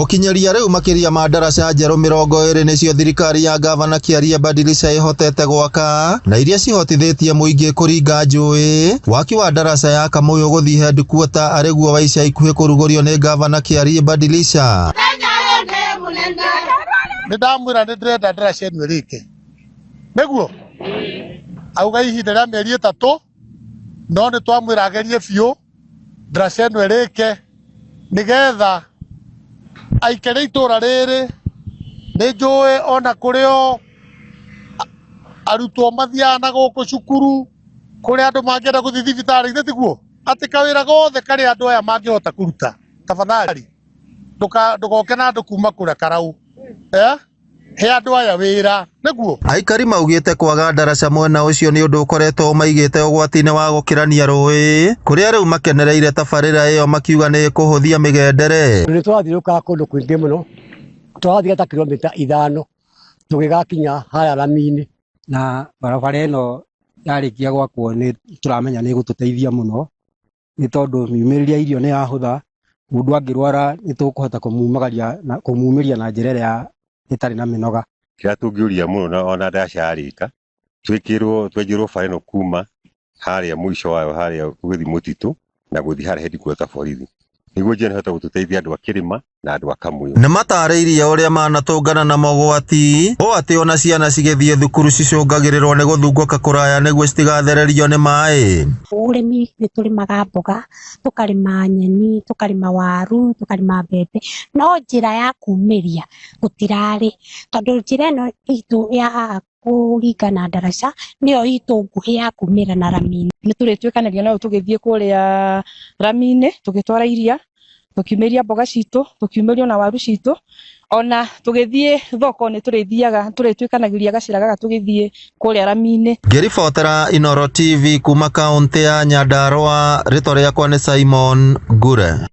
Gukinyaria riu makiria ma ndaraca njeru 20 nicio thirikari ya gavana Kiaria Badilisha ihotete gwaka na iria cihotithitie muingi kuringa njui. Waki wa ndaraca ya Kamuyu guthii headquarter ariguo wa ica ikuhi kurugurio ni gavana Kiaria Badilisha. Nindamwira ndirenda ndaraca ino irike niguo auga ihinda ria mieri 3 no ni twamwira agerie biu ndaraca ino irike nigetha aikare itura riri ni njui ona kurio arutwo mathiana guku cukuru kuri andu mangienda guthii thibitari-ini tiguo ati kawira gothe kari andu aya mangihota kuruta tafadhali ndugoke na andu kuma kuria karau he andu aya wira niguo. Aikari maugite kwaga ndaraca mwena ucio ni undu ukoretwo maigite ugwati-ini wa gukirania rui kuria riu makenereire tabarira iyo makiuga ni kuhuthia migendere. Ni twathiuruka kundu kwingi muno twathie ta kilomita 5 tugigakinya haya Rami-ini na barabara ino yarikia gwakwo ni turamenya ni gututeithia muno ni tondu miumiriria irio ni yahutha mundu angirwara ni tukuhota kumumiria na njira iria itari na minoga. Kira tungiuria muno ona ndaraca yarika twenjirwo bara ino kuma haria mwisho wayo haria guthi mutitu na guthi haria headquarter borithi niguo njira hota gututeithia andu a Kirima na andu a Kamuyu. Ni matariirie uria manatungana na mogwati o ati ona ciana cigithie thukuru cicungagirirwo ni guthunguka kuraya niguo citigathererio ni mai. Urimi ni turimaga mboga tukarima nyeni tukarima waru tukarima mbembe no njira ya kumiria gutirari tondu njira ino itu ya kuringana ndaraca niyo itu nguhi ya kumira na Rami-ini. Ni turitwikanagia nao tugithie kuria Rami-ini tugitwara iria tukiumiria mboga citu tukiumiria na waru citu ona tugithie thoko ni turitwikanagiria gacira gaga tugithie kuria Rami-ini. Ngiribotera Inooro TV kuma kaunti ya Nyandarua, ritwa riakwa ni Simon Ngure.